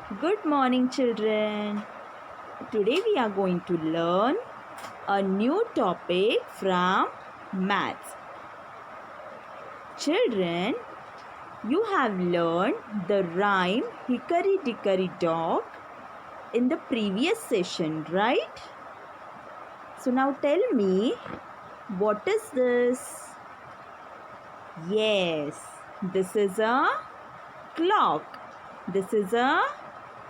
Good morning, children. Today we are going to learn a new topic from maths. Children, you have learned the rhyme Hickory Dickory Dock in the previous session, right? So now tell me, what is this? Yes, this is a clock. This is a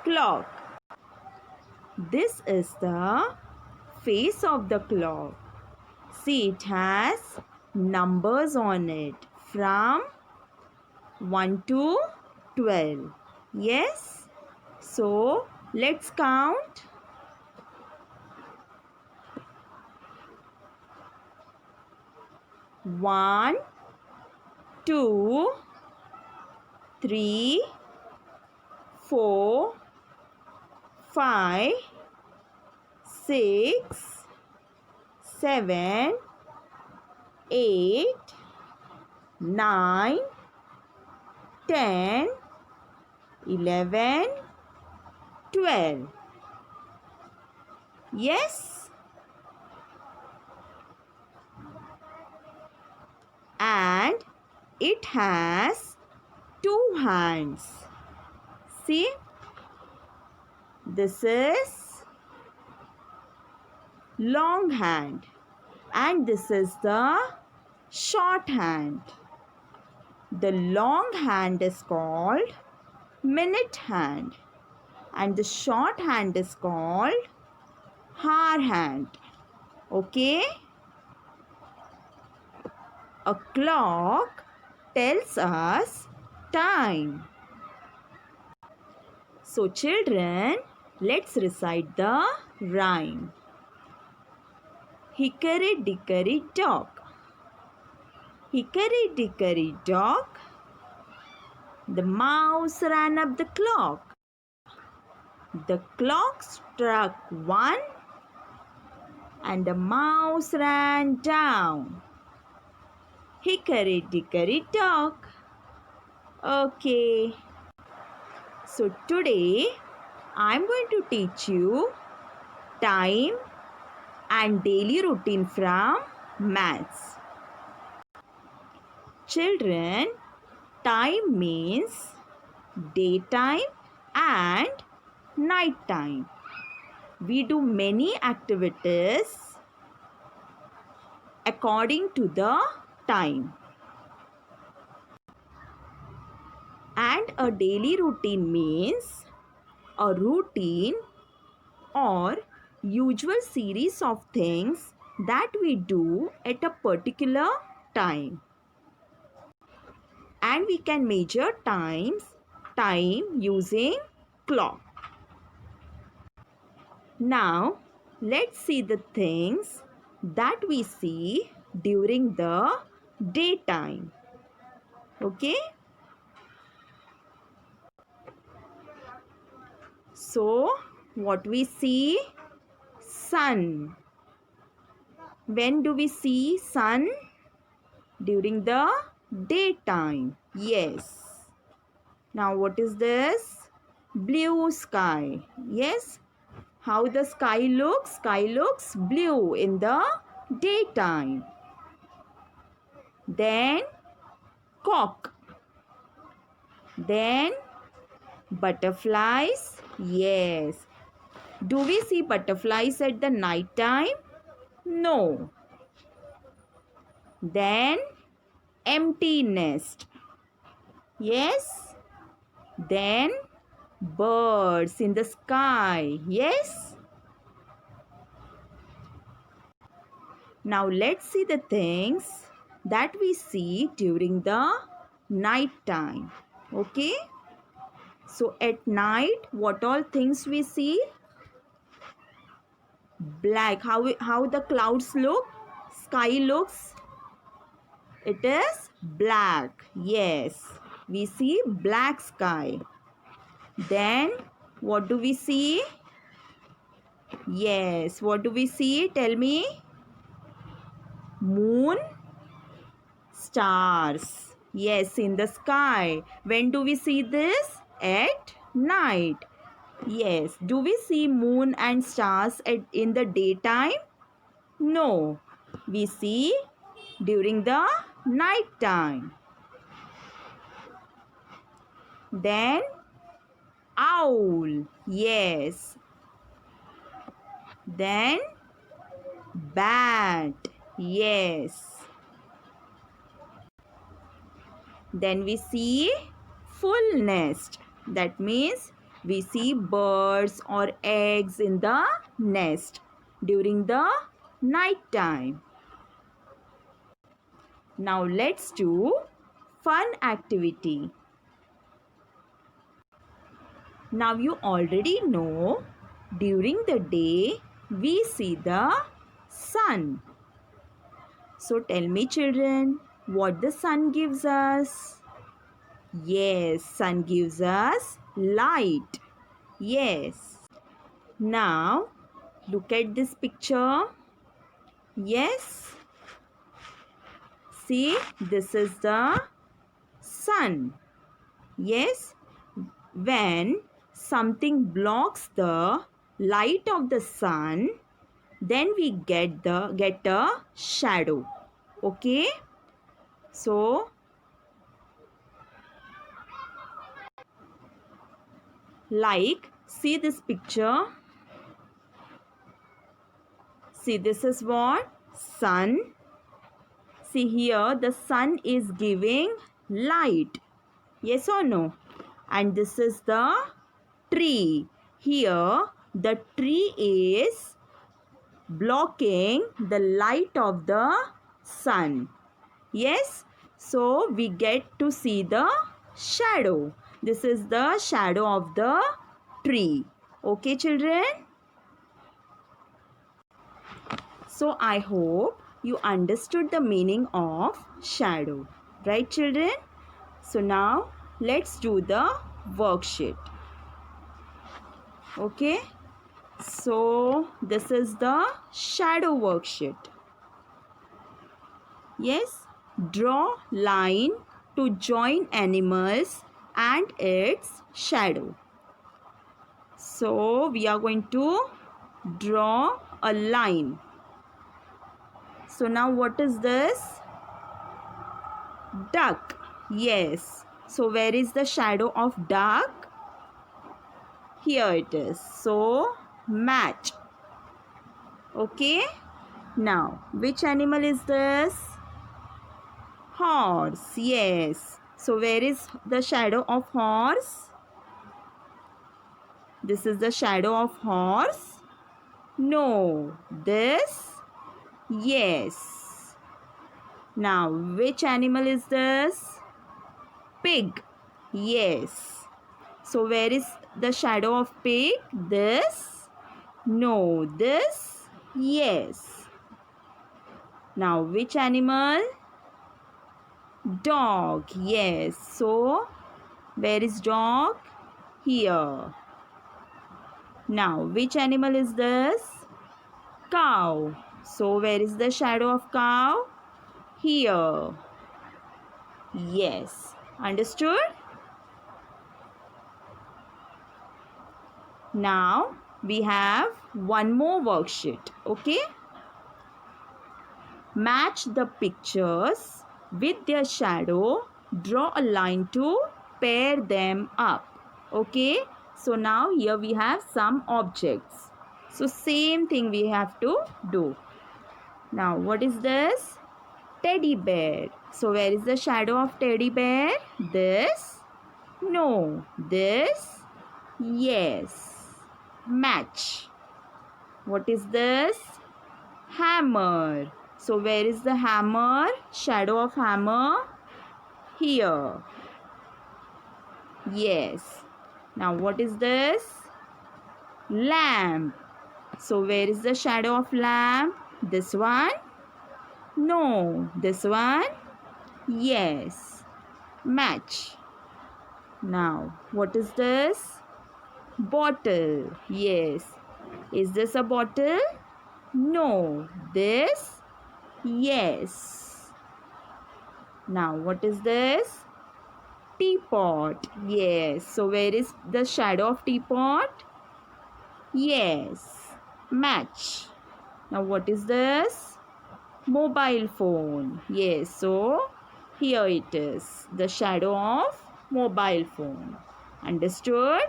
clock. This is the face of the clock. See, it has numbers on it from 1 to 12. Yes? So, let's count. 1, 2, 3, 4, 5, 6, 7, 8, 9, 10, 11, 12. Yes? And it has two hands. See? This is long hand and this is the short hand. The long hand is called minute hand and the short hand is called hour hand. Okay? A clock tells us time. So children, let's recite the rhyme. Hickory dickory dock. Hickory dickory dock. The mouse ran up the clock. The clock struck 1 and the mouse ran down. Hickory dickory dock. Okay. So today I'm going to teach you time and daily routine from maths. Children, time means daytime and night time. We do many activities according to the time. And a daily routine means a routine or usual series of things that we do at a particular time. And we can measure time using clock. Now, let's see the things that we see during the daytime. Okay? So, what we see? Sun. When do we see sun? During the daytime. Yes. Now, what is this? Blue sky. Yes. How the sky looks? Sky looks blue in the daytime. Then cock. Then butterflies. Yes. Do we see butterflies at the night time? No. Then empty nest. Yes. Then birds in the sky. Yes. Now let's see the things that we see during the night time. Okay. So at night, what all things we see? Black. How the clouds look? Sky looks? It is black. Yes. We see black sky. Then what do we see? Yes. What do we see? Tell me. Moon. Stars. Yes, in the sky. When do we see this? At night. Yes. Do we see moon and stars in the daytime? No. We see during the night time. Then owl. Yes. Then bat. Yes. Then we see full nest. That means we see birds or eggs in the nest during the night time. Now let's do fun activity. Now you already know during the day we see the sun. So tell me children, what the sun gives us? Yes, sun gives us light. Yes. Now look at this picture. Yes. See, this is the sun. Yes. When something blocks the light of the sun, then we get a shadow. Okay. So like see this picture. See, this is what? Sun. See here, the sun is giving light. Yes or no? And this is the tree. Here, the tree is blocking the light of the sun. Yes? So, we get to see the shadow. This is the shadow of the tree. Okay, children? So, I hope you understood the meaning of shadow. Right, children? So, now let's do the worksheet. Okay? So, this is the shadow worksheet. Yes? Draw line to join animals and its shadow. So, we are going to draw a line. So, now what is this? Duck. Yes. So, where is the shadow of duck? Here it is. So, match. Okay. Now, which animal is this? Horse. Yes. So, where is the shadow of horse? This is the shadow of horse. No. This? Yes. Now, which animal is this? Pig. Yes. So, where is the shadow of pig? This? No. This? Yes. Now, which animal? Dog. Yes. So, where is dog? Here. Now, which animal is this? Cow. So, where is the shadow of cow? Here. Yes. Understood? Now, we have one more worksheet. Okay? Match the pictures with their shadow. Draw a line to pair them up. Okay? So, now here we have some objects. So, same thing we have to do. Now, what is this? Teddy bear. So, where is the shadow of teddy bear? This? No. This? Yes. Match. What is this? Hammer. So, where is the hammer? Shadow of hammer? Here. Yes. Now, what is this? Lamp. So, where is the shadow of lamp? This one? No. This one? Yes. Match. Now, what is this? Bottle. Yes. Is this a bottle? No. This? Yes. Now, what is this? Teapot. Yes. So, where is the shadow of teapot? Yes, match. Now what is this? Mobile phone. Yes, so here it is, the shadow of mobile phone. Understood?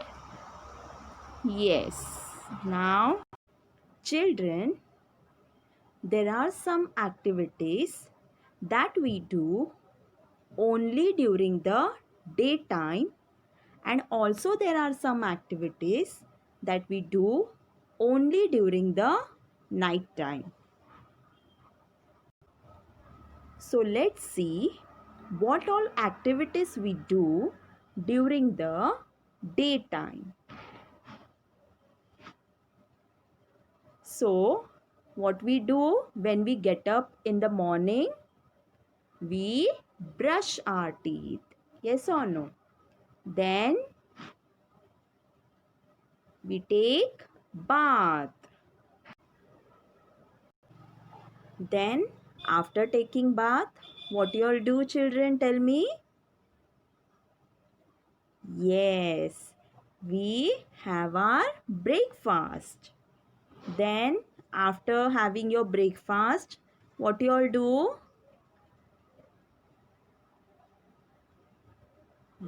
Yes. Now, children, there are some activities that we do only during the daytime, and also there are some activities that we do only during the night time. So let's see what all activities we do during the daytime. So what we do when we get up in the morning, we brush our teeth. Yes or no? Then we take bath. Then after taking bath, what you all do, children, tell me? Yes, we have our breakfast. Then after having your breakfast, what you all do?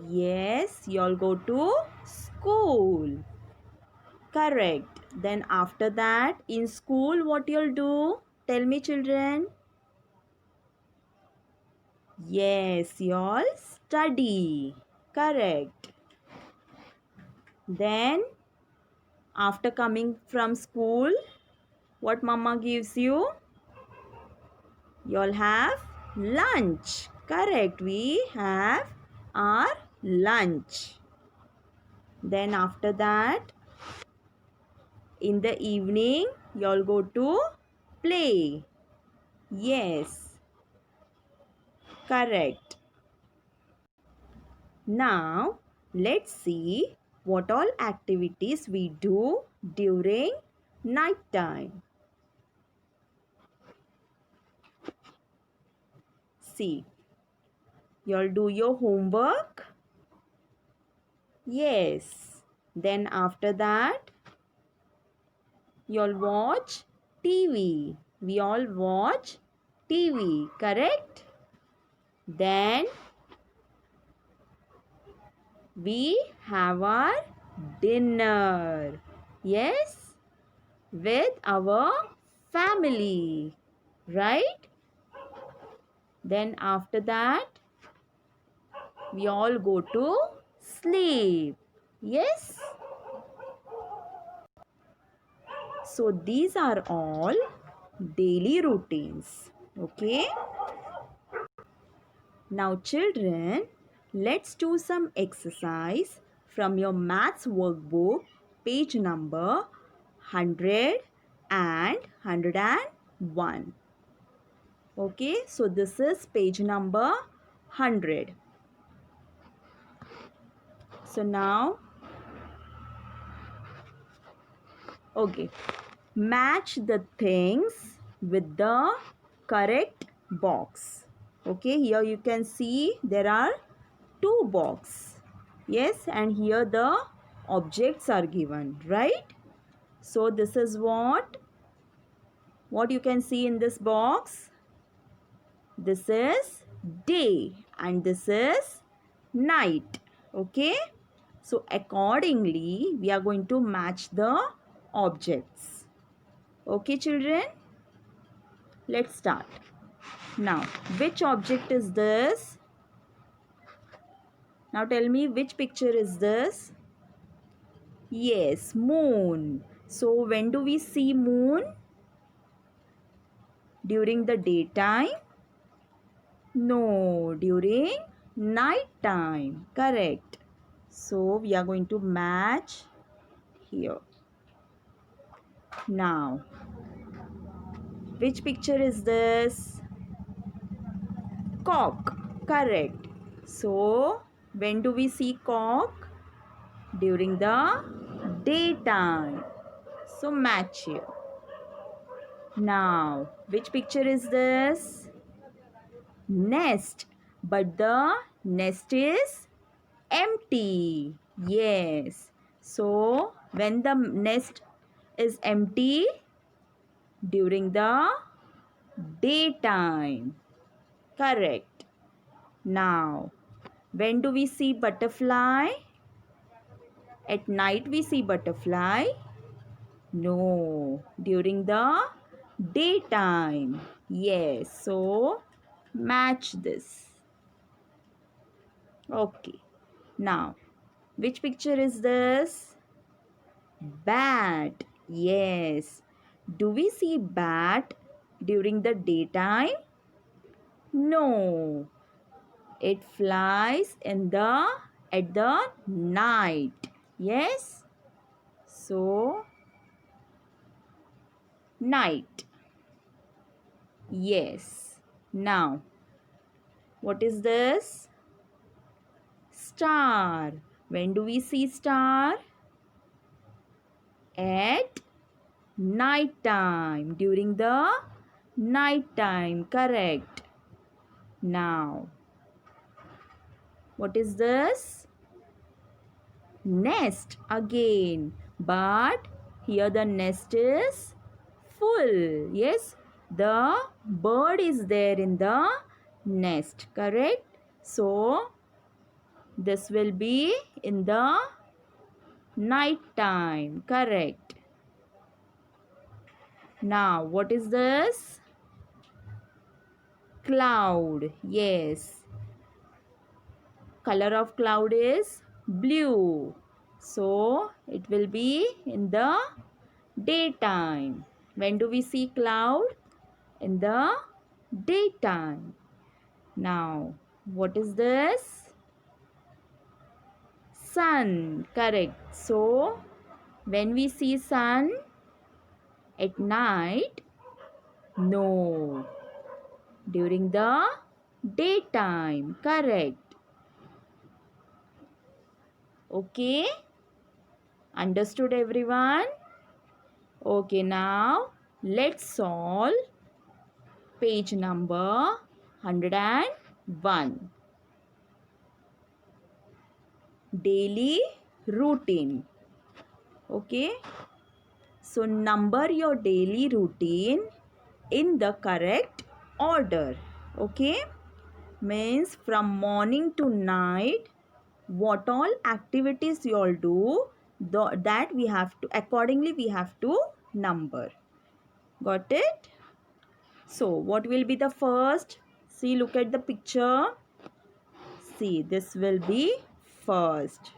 Yes, you all go to school. Correct. Then after that, in school, what you all do? Tell me, children. Yes, you all study. Correct. Then after coming from school, what mama gives you? You all have lunch. Correct. We have our lunch. Then after that, in the evening, you all go to play. Yes, correct. Now, let's see what all activities we do during night time. See, you all do your homework. Yes. Then after that, you all watch TV. We all watch TV, correct? Then we have our dinner. Yes, with our family, right? Then after that, we all go to sleep. Yes. So these are all daily routines. Okay. Now children, let's do some exercise from your maths workbook, page number 100 and 101. Okay, so this is page number 100. So now, okay, match the things with the correct box. Okay, here you can see there are two boxes. Yes, and here the objects are given, right? So this is what you can see in this box. This is day and this is night. Okay, so accordingly we are going to match the objects. Okay children, let's start. Now which object is this? Now tell me, which picture is this? Yes, moon. So when do we see moon? During the daytime? No, during night time. Correct. So we are going to match here. Now, which picture is this? Cock. Correct. So when do we see cock? During the daytime. So match here. Now, which picture is this? Nest. But the nest is empty. Yes. So, when the nest is empty during the daytime. Correct. Now, when do we see butterfly? At night we see butterfly? No, during the daytime. Yes, so match this. Okay. Now, which picture is this? Bat. Yes. Do we see bat during the daytime? No. It flies in the at the night. Yes. So night. Yes. Now, what is this? Star. When do we see star? At night time. During the night time. Correct. Now, what is this? Nest again. But here the nest is full. Yes, the bird is there in the nest. Correct. So, this will be in the night time. Correct. Now, what is this? Cloud. Yes. Color of cloud is blue. So, it will be in the daytime. When do we see cloud? In the daytime. Now, what is this? Sun. Correct. So, when we see sun at night? No. During the daytime. Correct. Okay. Understood everyone? Okay, now let's solve page number 101. Daily routine. Okay. So number your daily routine in the correct order. Okay. Means from morning to night, what all activities you all do, that we have to, accordingly we have to number. Got it? So what will be the first? See, look at the picture. See, this will be first.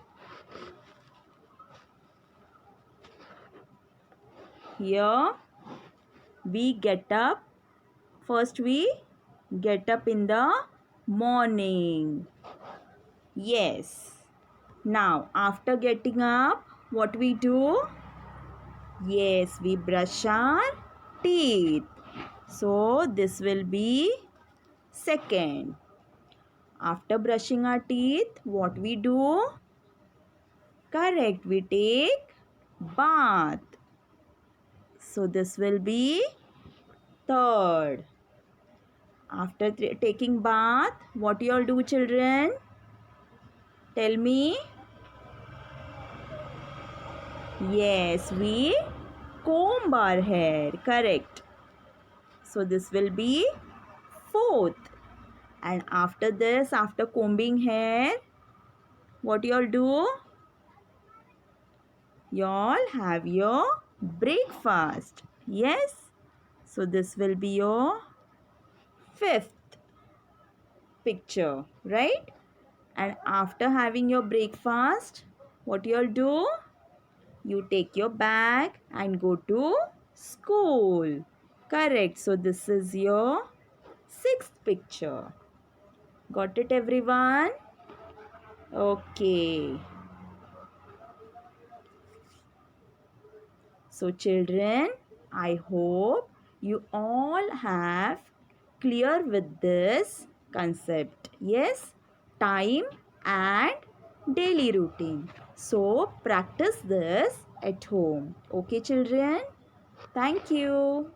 Here we get up. First we get up in the morning. Yes. Now after getting up, what we do? Yes, we brush our teeth. So this will be second. After brushing our teeth, what we do? Correct, we take bath. So this will be third. After taking bath, what you all do, children? Tell me. Yes, we comb our hair. Correct. So this will be fourth. And after this, after combing hair, what you all do? You all have your breakfast. Yes. So this will be your fifth picture, right? And after having your breakfast, what you all do? You take your bag and go to school. Correct. So this is your sixth picture. Got it, everyone? Okay. So children, I hope you all have clear with this concept. Yes, time and daily routine. So practice this at home. Okay children? Thank you.